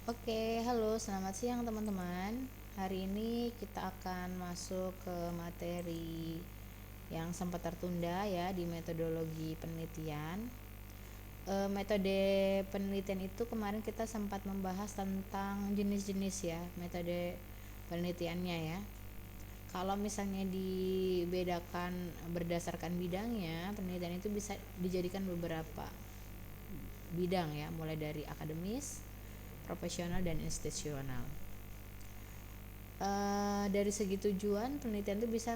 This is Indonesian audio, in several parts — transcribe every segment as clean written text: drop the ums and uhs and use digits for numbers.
Oke, halo, selamat siang teman-teman. Hari ini kita akan masuk ke materi yang sempat tertunda ya di metodologi penelitian. Metode penelitian itu kemarin kita sempat membahas tentang jenis-jenis ya, metode penelitiannya ya. Kalau misalnya dibedakan berdasarkan bidangnya, penelitian itu bisa dijadikan beberapa bidang ya, mulai dari akademis, profesional, dan institusional. Dari segi tujuan penelitian itu bisa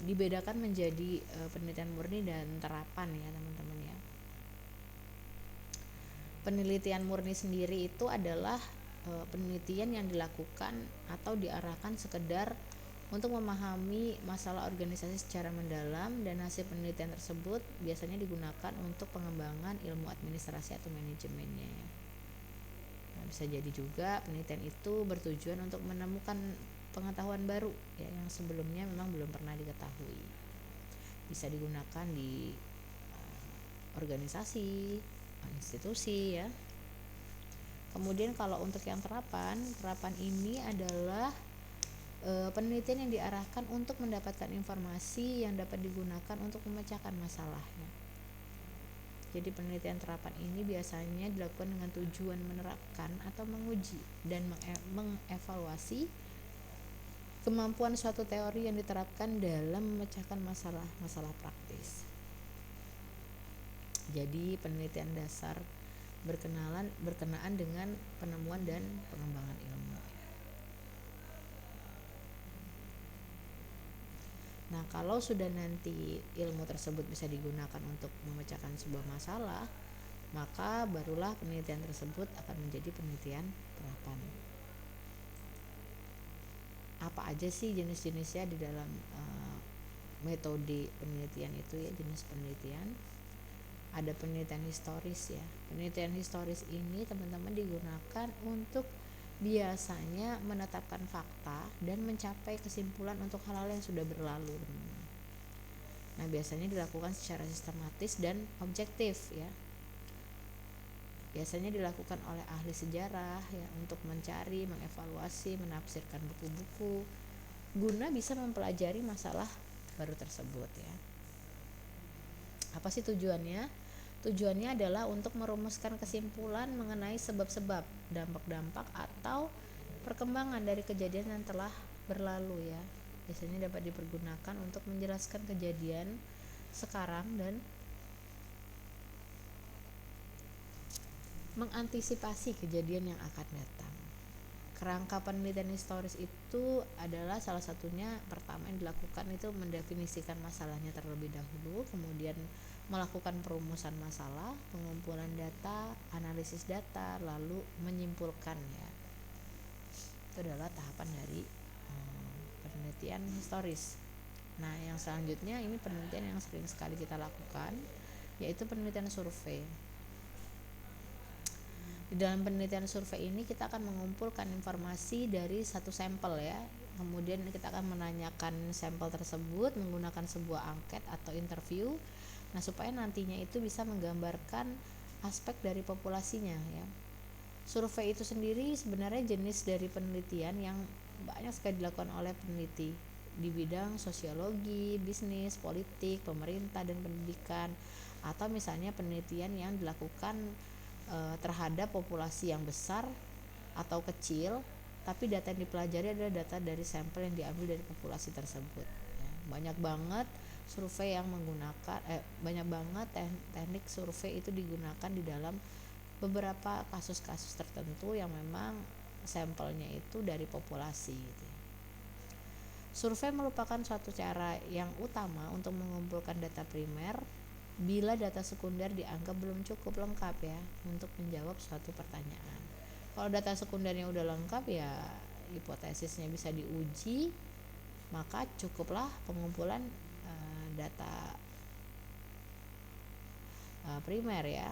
dibedakan menjadi penelitian murni dan terapan ya teman-teman ya. Penelitian murni sendiri itu adalah penelitian yang dilakukan atau diarahkan sekedar untuk memahami masalah organisasi secara mendalam, dan hasil penelitian tersebut biasanya digunakan untuk pengembangan ilmu administrasi atau manajemennya ya. Bisa jadi juga penelitian itu bertujuan untuk menemukan pengetahuan baru ya, yang sebelumnya memang belum pernah diketahui. Bisa digunakan di organisasi, institusi ya. Kemudian kalau untuk yang terapan ini adalah penelitian yang diarahkan untuk mendapatkan informasi yang dapat digunakan untuk memecahkan masalahnya. Jadi penelitian terapan ini biasanya dilakukan dengan tujuan menerapkan atau menguji dan mengevaluasi kemampuan suatu teori yang diterapkan dalam memecahkan masalah praktis. Jadi penelitian dasar berkenaan dengan penemuan dan pengembangan ilmu. Nah, kalau sudah nanti ilmu tersebut bisa digunakan untuk memecahkan sebuah masalah, maka barulah penelitian tersebut akan menjadi penelitian terapan. Apa aja sih jenis-jenisnya di dalam metode penelitian itu ya, jenis penelitian? Ada penelitian historis ya. Penelitian historis ini teman-teman digunakan untuk biasanya menetapkan fakta dan mencapai kesimpulan untuk hal-hal yang sudah berlalu. Nah, biasanya dilakukan secara sistematis dan objektif ya. Biasanya dilakukan oleh ahli sejarah ya, untuk mencari, mengevaluasi, menafsirkan buku-buku guna bisa mempelajari masalah baru tersebut ya. Apa sih tujuannya? Tujuannya adalah untuk merumuskan kesimpulan mengenai sebab-sebab, dampak-dampak, atau perkembangan dari kejadian yang telah berlalu ya. Biasanya dapat dipergunakan untuk menjelaskan kejadian sekarang dan mengantisipasi kejadian yang akan datang. Kerangka penelitian historis itu adalah salah satunya, pertama yang dilakukan itu mendefinisikan masalahnya terlebih dahulu, kemudian melakukan perumusan masalah, pengumpulan data, analisis data, lalu menyimpulkan ya. Itu adalah tahapan dari penelitian historis. Nah, yang selanjutnya ini penelitian yang sering sekali kita lakukan, yaitu penelitian survei. Di dalam penelitian survei ini kita akan mengumpulkan informasi dari satu sampel ya. Kemudian kita akan menanyakan sampel tersebut menggunakan sebuah angket atau interview. Nah, supaya nantinya itu bisa menggambarkan aspek dari populasinya ya. Survei itu sendiri sebenarnya jenis dari penelitian yang banyak sekali dilakukan oleh peneliti di bidang sosiologi, bisnis, politik, pemerintah, dan pendidikan, atau misalnya penelitian yang dilakukan terhadap populasi yang besar atau kecil, tapi data yang dipelajari adalah data dari sampel yang diambil dari populasi tersebut ya. Banyak banget survei yang menggunakan banyak banget teknik survei itu digunakan di dalam beberapa kasus-kasus tertentu yang memang sampelnya itu dari populasi gitu ya. Survei merupakan suatu cara yang utama untuk mengumpulkan data primer bila data sekunder dianggap belum cukup lengkap ya untuk menjawab suatu pertanyaan. Kalau data sekundernya udah lengkap ya, hipotesisnya bisa diuji, maka cukuplah pengumpulan data primer ya.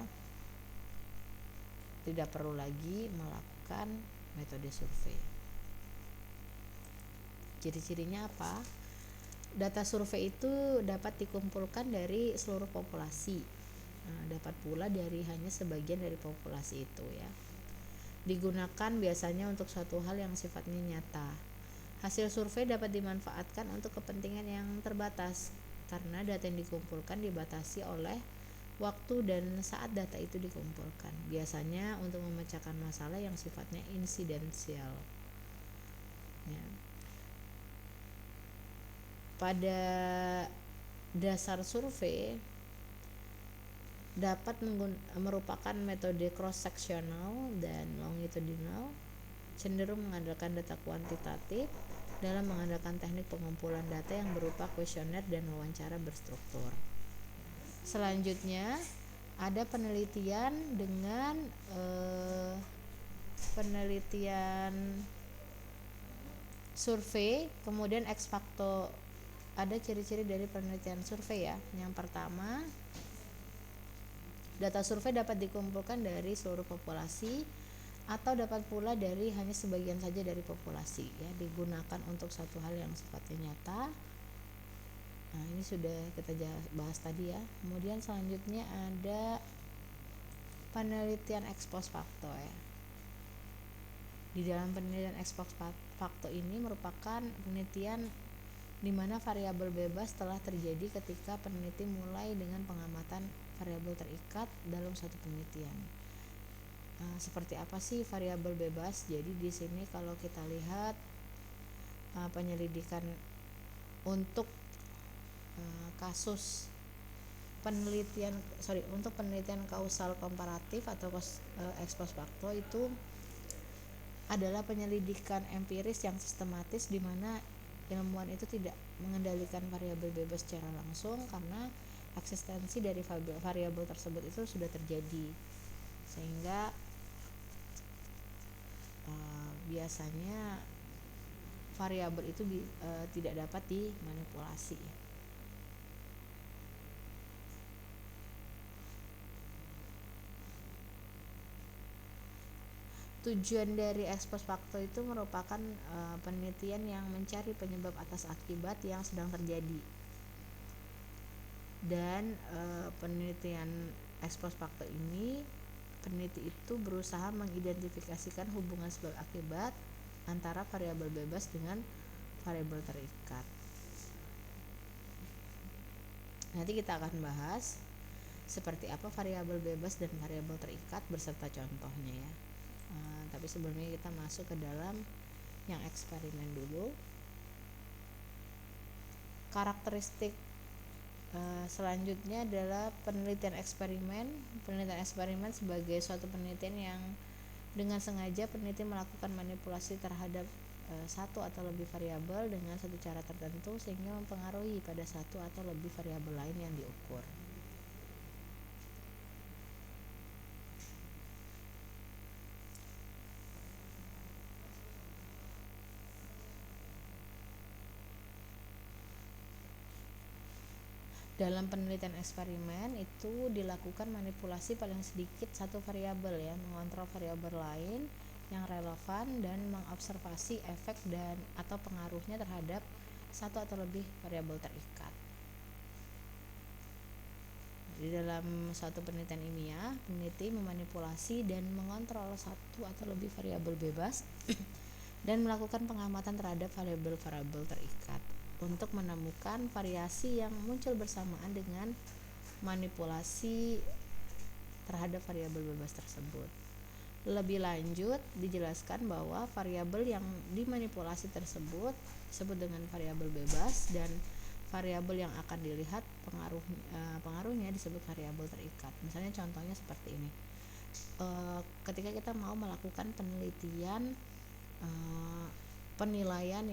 Tidak perlu lagi melakukan metode survei. Ciri-cirinya apa? Data survei itu dapat dikumpulkan dari seluruh populasi. Dapat pula dari hanya sebagian dari populasi itu ya. digunakan biasanya untuk suatu hal yang sifatnya nyata. Hasil survei dapat dimanfaatkan untuk kepentingan yang terbatas karena data yang dikumpulkan dibatasi oleh waktu dan saat data itu dikumpulkan, biasanya untuk memecahkan masalah yang sifatnya insidensial. Ya. Pada dasar survei dapat merupakan metode cross-sectional dan longitudinal, cenderung mengandalkan data kuantitatif dalam mengandalkan teknik pengumpulan data yang berupa kuesioner dan wawancara berstruktur. Selanjutnya ada penelitian dengan penelitian survei, kemudian ex facto. Ada ciri-ciri dari penelitian survei ya. Yang pertama, data survei dapat dikumpulkan dari seluruh populasi atau dapat pula dari hanya sebagian saja dari populasi ya, digunakan untuk satu hal yang sifatnya nyata. Nah, ini sudah kita bahas tadi ya. Kemudian selanjutnya ada penelitian ex post facto ya. Di dalam penelitian ex post facto ini merupakan penelitian di mana variabel bebas telah terjadi ketika peneliti mulai dengan pengamatan variabel terikat dalam suatu penelitian. Seperti apa sih variabel bebas? Jadi di sini kalau kita lihat penyelidikan untuk kasus untuk penelitian kausal komparatif atau ex post facto itu adalah penyelidikan empiris yang sistematis di mana ilmuwan itu tidak mengendalikan variabel bebas secara langsung karena eksistensi dari variabel tersebut itu sudah terjadi, sehingga biasanya variabel itu tidak dapat dimanipulasi. Tujuan dari ex post facto itu merupakan penelitian yang mencari penyebab atas akibat yang sedang terjadi. Dan penelitian ex post facto ini, peneliti itu berusaha mengidentifikasikan hubungan sebab akibat antara variabel bebas dengan variabel terikat. Nanti kita akan bahas seperti apa variabel bebas dan variabel terikat beserta contohnya ya. Tapi sebelumnya kita masuk ke dalam yang eksperimen dulu. Karakteristik selanjutnya adalah penelitian eksperimen. Penelitian eksperimen sebagai suatu penelitian yang dengan sengaja peneliti melakukan manipulasi terhadap satu atau lebih variabel dengan satu cara tertentu sehingga mempengaruhi pada satu atau lebih variabel lain yang diukur. Dalam penelitian eksperimen itu dilakukan manipulasi paling sedikit satu variabel ya, mengontrol variabel lain yang relevan dan mengobservasi efek dan atau pengaruhnya terhadap satu atau lebih variabel terikat. Di dalam suatu penelitian ilmiah, peneliti memanipulasi dan mengontrol satu atau lebih variabel bebas dan melakukan pengamatan terhadap variabel-variabel terikat untuk menemukan variasi yang muncul bersamaan dengan manipulasi terhadap variabel bebas tersebut. Lebih lanjut dijelaskan bahwa variabel yang dimanipulasi tersebut disebut dengan variabel bebas dan variabel yang akan dilihat pengaruhnya disebut variabel terikat. Misalnya contohnya seperti ini. Ketika kita mau melakukan penelitian penilaian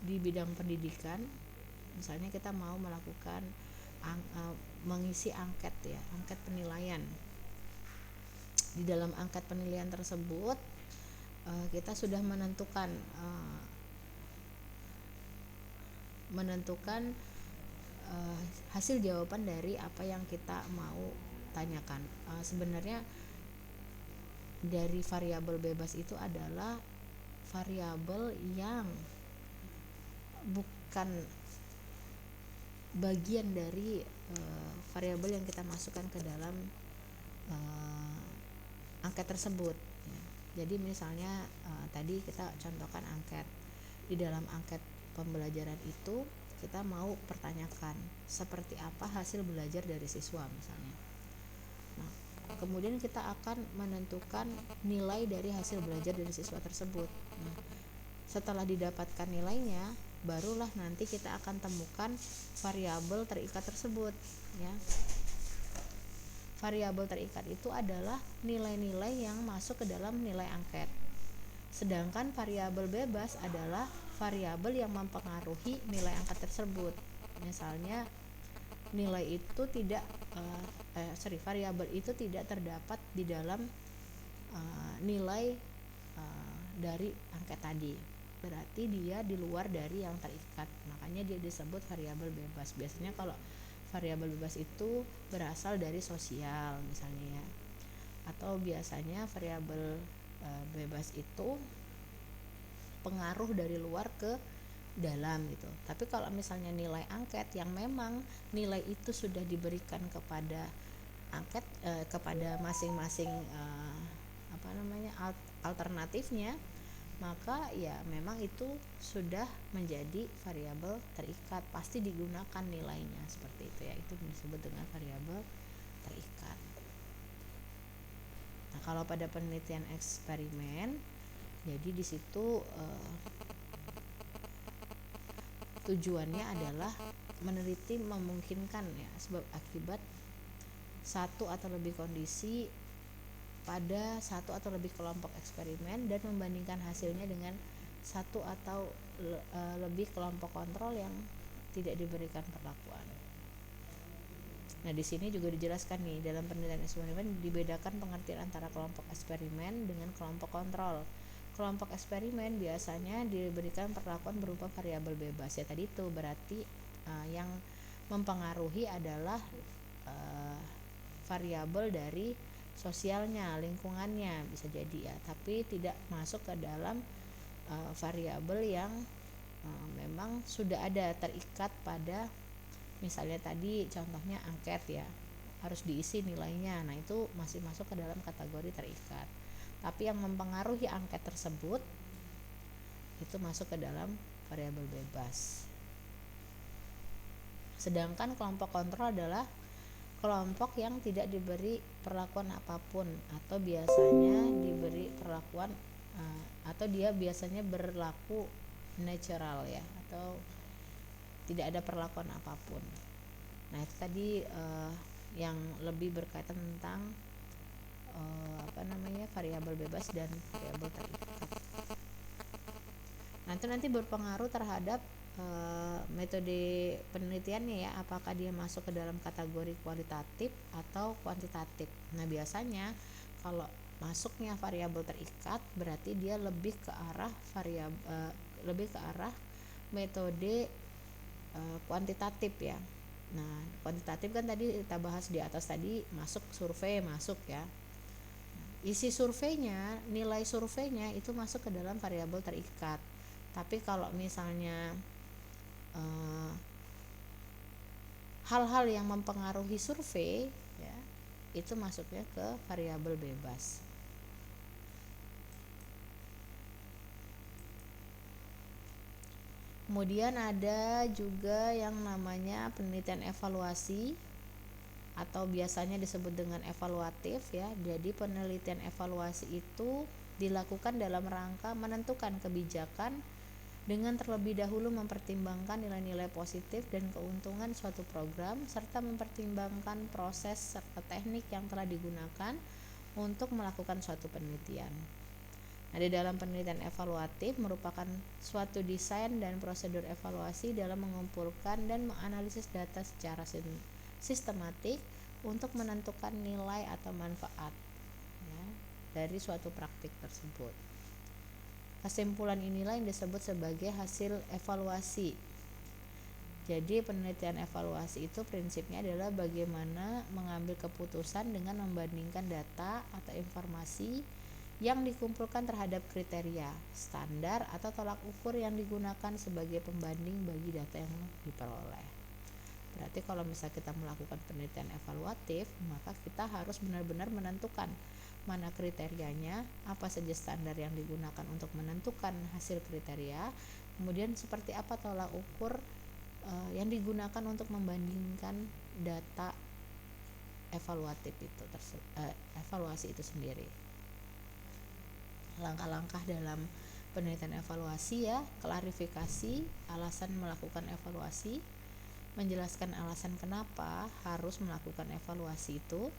di bidang pendidikan, misalnya kita mau melakukan mengisi angket penilaian. Di dalam angket penilaian tersebut kita sudah menentukan hasil jawaban dari apa yang kita mau tanyakan. Sebenarnya dari variabel bebas itu adalah variabel yang bukan bagian dari variabel yang kita masukkan ke dalam angket tersebut ya. Jadi misalnya tadi kita contohkan angket. Di dalam angket pembelajaran itu kita mau pertanyakan seperti apa hasil belajar dari siswa misalnya. Nah, kemudian kita akan menentukan nilai dari hasil belajar dari siswa tersebut. Nah, setelah didapatkan nilainya, barulah nanti kita akan temukan variabel terikat tersebut ya. Variabel terikat itu adalah nilai-nilai yang masuk ke dalam nilai angket. Sedangkan variabel bebas adalah variabel yang mempengaruhi nilai angket tersebut. Misalnya nilai itu tidak variabel itu tidak terdapat di dalam nilai dari angket tadi. Berarti dia di luar dari yang terikat. Makanya dia disebut variabel bebas. Biasanya kalau variabel bebas itu berasal dari sosial misalnya ya. Atau biasanya variabel bebas itu pengaruh dari luar ke dalam gitu. Tapi kalau misalnya nilai angket yang memang nilai itu sudah diberikan kepada angket kepada masing-masing alternatifnya, maka ya memang itu sudah menjadi variabel terikat, pasti digunakan nilainya seperti itu ya. Itu disebut dengan variabel terikat. Nah, kalau pada penelitian eksperimen, jadi di situ tujuannya adalah meneliti memungkinkan ya sebab akibat satu atau lebih kondisi pada satu atau lebih kelompok eksperimen dan membandingkan hasilnya dengan satu atau lebih kelompok kontrol yang tidak diberikan perlakuan. Nah, di sini juga dijelaskan nih dalam penelitian eksperimen dibedakan pengertian antara kelompok eksperimen dengan kelompok kontrol. Kelompok eksperimen biasanya diberikan perlakuan berupa variabel bebas ya tadi itu, berarti yang mempengaruhi adalah variabel dari sosialnya, lingkungannya bisa jadi ya, tapi tidak masuk ke dalam variabel yang memang sudah ada terikat pada misalnya tadi contohnya angket ya, harus diisi nilainya. Nah, itu masih masuk ke dalam kategori terikat. Tapi yang mempengaruhi angket tersebut itu masuk ke dalam variabel bebas. Sedangkan kelompok kontrol adalah kelompok yang tidak diberi perlakuan apapun atau biasanya diberi perlakuan atau dia biasanya berlaku natural ya, atau tidak ada perlakuan apapun. Nah, itu tadi yang lebih berkaitan tentang variabel bebas dan variabel terikat. Nah, itu nanti berpengaruh terhadap metode penelitiannya ya, apakah dia masuk ke dalam kategori kualitatif atau kuantitatif. Nah, biasanya kalau masuknya variabel terikat berarti dia lebih ke arah metode kuantitatif ya. Nah, kuantitatif kan tadi kita bahas di atas tadi, masuk survei masuk ya. Isi surveinya, nilai surveinya itu masuk ke dalam variabel terikat. Tapi kalau misalnya hal-hal yang mempengaruhi survei ya, itu masuknya ke variabel bebas. Kemudian ada juga yang namanya penelitian evaluasi atau biasanya disebut dengan evaluatif ya. Jadi penelitian evaluasi itu dilakukan dalam rangka menentukan kebijakan dengan terlebih dahulu mempertimbangkan nilai-nilai positif dan keuntungan suatu program serta mempertimbangkan proses serta teknik yang telah digunakan untuk melakukan suatu penelitian. Nah, di dalam penelitian evaluatif merupakan suatu desain dan prosedur evaluasi dalam mengumpulkan dan menganalisis data secara sistematik untuk menentukan nilai atau manfaat ya, dari suatu praktik tersebut. Kesimpulan inilah yang disebut sebagai hasil evaluasi. Jadi penelitian evaluasi itu prinsipnya adalah bagaimana mengambil keputusan dengan membandingkan data atau informasi yang dikumpulkan terhadap kriteria, standar atau tolak ukur yang digunakan sebagai pembanding bagi data yang diperoleh. Berarti kalau misalnya kita melakukan penelitian evaluatif, maka kita harus benar-benar menentukan mana kriterianya, apa saja standar yang digunakan untuk menentukan hasil kriteria, kemudian seperti apa tolak ukur yang digunakan untuk membandingkan data evaluatif itu evaluasi itu sendiri. Langkah-langkah dalam penelitian evaluasi ya, klarifikasi alasan melakukan evaluasi, menjelaskan alasan kenapa harus melakukan evaluasi itu.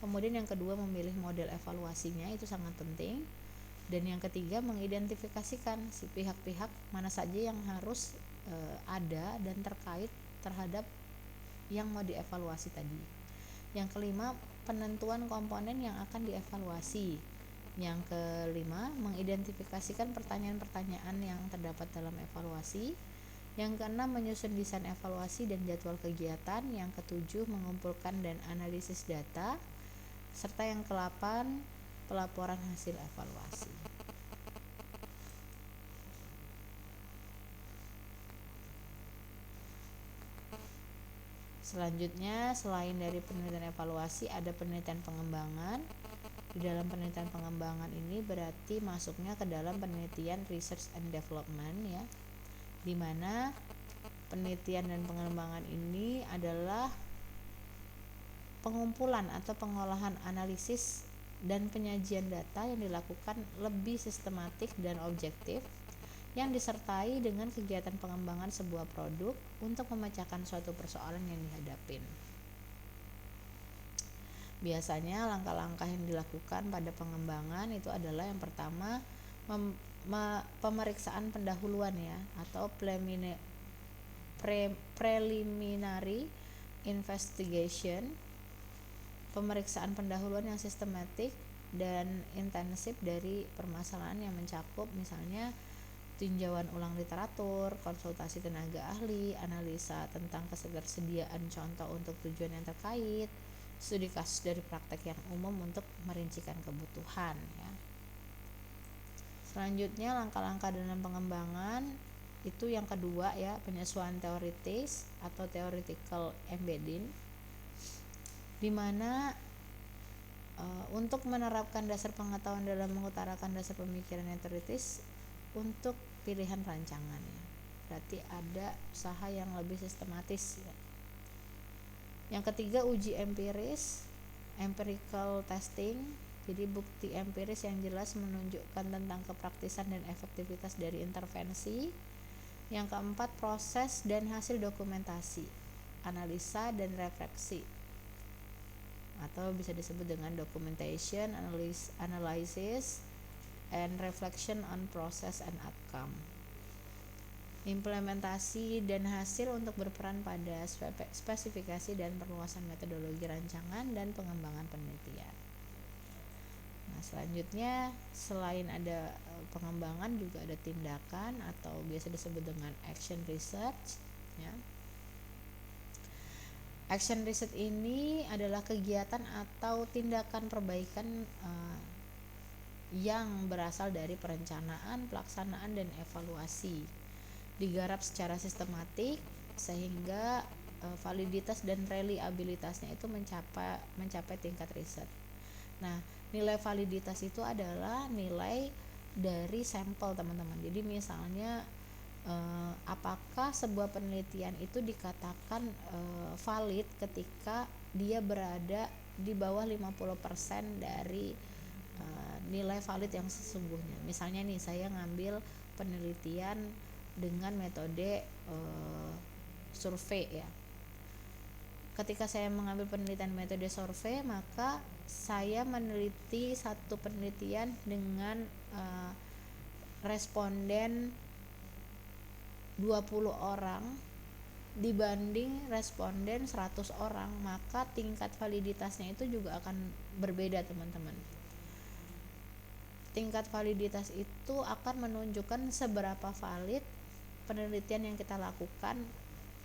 Kemudian yang kedua, memilih model evaluasinya, itu sangat penting. Dan yang ketiga, mengidentifikasikan si pihak-pihak mana saja yang harus ada dan terkait terhadap yang mau dievaluasi tadi. Yang kelima, penentuan komponen yang akan dievaluasi. Yang kelima, mengidentifikasikan pertanyaan-pertanyaan yang terdapat dalam evaluasi. Yang keenam, menyusun desain evaluasi dan jadwal kegiatan. Yang ketujuh, mengumpulkan dan analisis data. Serta yang ke-8, pelaporan hasil evaluasi. Selanjutnya, selain dari penelitian evaluasi, ada penelitian pengembangan. Di dalam penelitian pengembangan ini berarti masuknya ke dalam penelitian research and development ya, di mana penelitian dan pengembangan ini adalah pengumpulan atau pengolahan analisis dan penyajian data yang dilakukan lebih sistematik dan objektif, yang disertai dengan kegiatan pengembangan sebuah produk untuk memecahkan suatu persoalan yang dihadapin. Biasanya langkah-langkah yang dilakukan pada pengembangan itu adalah yang pertama, pemeriksaan pendahuluan ya, atau preliminary investigation. Pemeriksaan pendahuluan yang sistematik dan intensif dari permasalahan yang mencakup misalnya tinjauan ulang literatur, konsultasi tenaga ahli, analisa tentang ketersediaan contoh untuk tujuan yang terkait, studi kasus dari praktek yang umum untuk merincikan kebutuhan ya. Selanjutnya, langkah-langkah dalam pengembangan itu yang kedua ya, penyesuaian teoritis atau theoretical embedding, di mana untuk menerapkan dasar pengetahuan dalam mengutarakan dasar pemikiran yang teoritis untuk pilihan rancangan ya. Berarti ada usaha yang lebih sistematis ya. Yang ketiga, uji empiris, empirical testing. Jadi bukti empiris yang jelas menunjukkan tentang kepraktisan dan efektivitas dari intervensi. Yang keempat, proses dan hasil dokumentasi, analisa dan refleksi, atau bisa disebut dengan documentation, analysis, and reflection on process and outcome. Implementasi dan hasil untuk berperan pada spesifikasi dan perluasan metodologi rancangan dan pengembangan penelitian. Nah, selanjutnya selain ada pengembangan juga ada tindakan atau biasa disebut dengan action research ya. Action research ini adalah kegiatan atau tindakan perbaikan yang berasal dari perencanaan, pelaksanaan, dan evaluasi. Digarap secara sistematik sehingga validitas dan reliabilitasnya itu mencapai tingkat riset. Nah, nilai validitas itu adalah nilai dari sampel teman-teman. Jadi misalnya apakah sebuah penelitian itu dikatakan valid ketika dia berada di bawah 50% dari nilai valid yang sesungguhnya. Misalnya nih, saya ngambil penelitian dengan metode survei ya. Ketika saya mengambil penelitian metode survei, maka saya meneliti satu penelitian dengan responden 20 orang dibanding responden 100 orang, maka tingkat validitasnya itu juga akan berbeda teman-teman. Tingkat validitas itu akan menunjukkan seberapa valid penelitian yang kita lakukan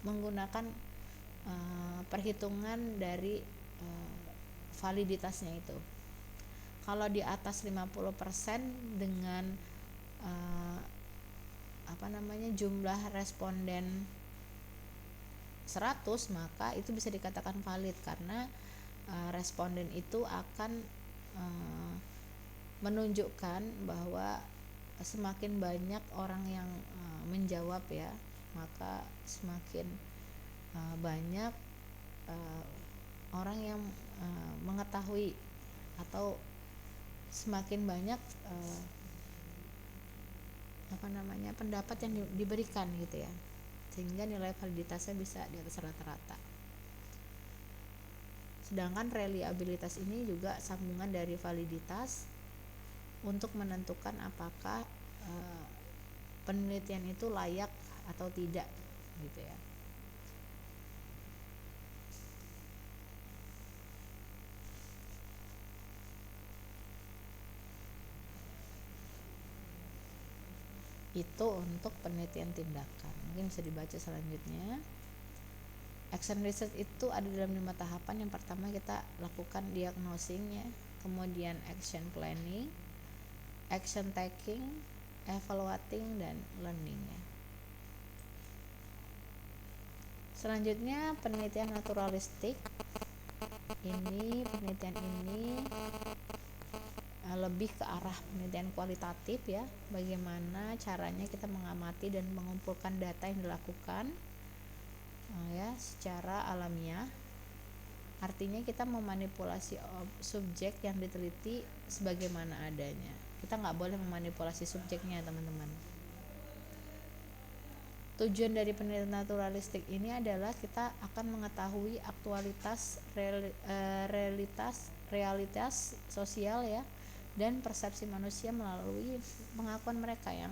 menggunakan perhitungan dari validitasnya itu. Kalau di atas 50% dengan jumlah responden 100, maka itu bisa dikatakan valid karena responden itu akan menunjukkan bahwa semakin banyak orang yang menjawab ya, maka semakin banyak orang yang mengetahui, atau semakin banyak pendapat yang diberikan gitu ya, sehingga nilai validitasnya bisa di atas rata-rata. Sedangkan reliabilitas ini juga sambungan dari validitas untuk menentukan apakah penelitian itu layak atau tidak gitu ya. Itu untuk penelitian tindakan. Mungkin bisa dibaca selanjutnya. Action research itu ada dalam 5 tahapan. Yang pertama kita lakukan diagnosing ya, kemudian action planning, action taking, evaluating, dan learning ya. Selanjutnya penelitian naturalistik. Penelitian ini lebih ke arah penelitian kualitatif ya, bagaimana caranya kita mengamati dan mengumpulkan data yang dilakukan ya secara alamiah. Artinya kita memanipulasi subjek yang diteliti sebagaimana adanya. Kita nggak boleh memanipulasi subjeknya, teman-teman. Tujuan dari penelitian naturalistik ini adalah kita akan mengetahui aktualitas realitas sosial ya, dan persepsi manusia melalui pengakuan mereka yang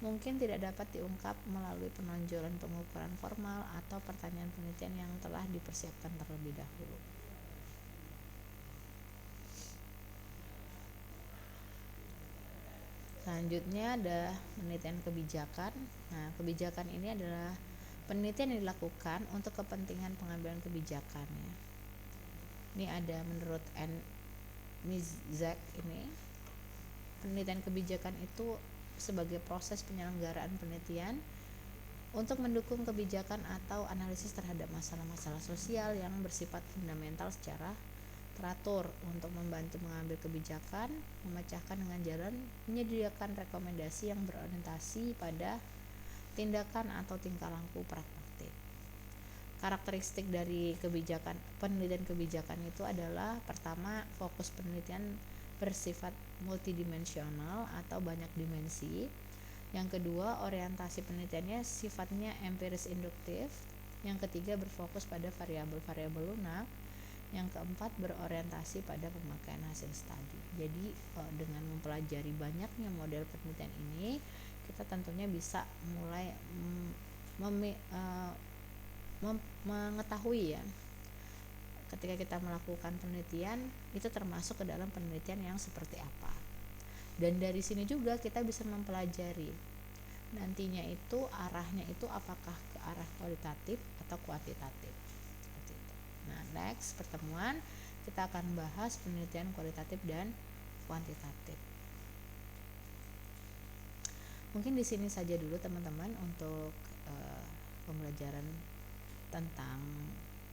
mungkin tidak dapat diungkap melalui penonjolan pengukuran formal atau pertanyaan penelitian yang telah dipersiapkan terlebih dahulu. Selanjutnya ada penelitian kebijakan. Nah, kebijakan ini adalah penelitian yang dilakukan untuk kepentingan pengambilan kebijakan ya. Ini ada menurut Mizek ini, penelitian kebijakan itu sebagai proses penyelenggaraan penelitian untuk mendukung kebijakan atau analisis terhadap masalah-masalah sosial yang bersifat fundamental secara teratur, untuk membantu mengambil kebijakan, memecahkan dengan jalan menyediakan rekomendasi yang berorientasi pada tindakan atau tingkah laku praktik. Karakteristik dari penelitian kebijakan itu adalah, pertama, fokus penelitian bersifat multidimensional atau banyak dimensi. Yang kedua, orientasi penelitiannya sifatnya empiris induktif. Yang ketiga, berfokus pada variabel-variabel lunak. Yang keempat, berorientasi pada pemakaian hasil studi. Jadi dengan mempelajari banyaknya model penelitian ini, kita tentunya bisa mulai mengetahui ya, ketika kita melakukan penelitian itu termasuk ke dalam penelitian yang seperti apa. Dan dari sini juga kita bisa mempelajari nantinya itu arahnya itu apakah ke arah kualitatif atau kuantitatif. Seperti itu. Nah, next pertemuan kita akan bahas penelitian kualitatif dan kuantitatif. Mungkin di sini saja dulu teman-teman untuk pembelajaran tentang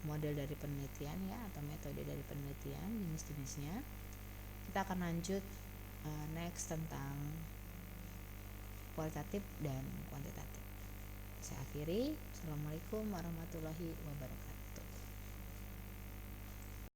model dari penelitian ya, atau metode dari penelitian, jenis-jenisnya. Kita akan lanjut next tentang kualitatif dan kuantitatif. Saya akhiri. Assalamualaikum warahmatullahi wabarakatuh.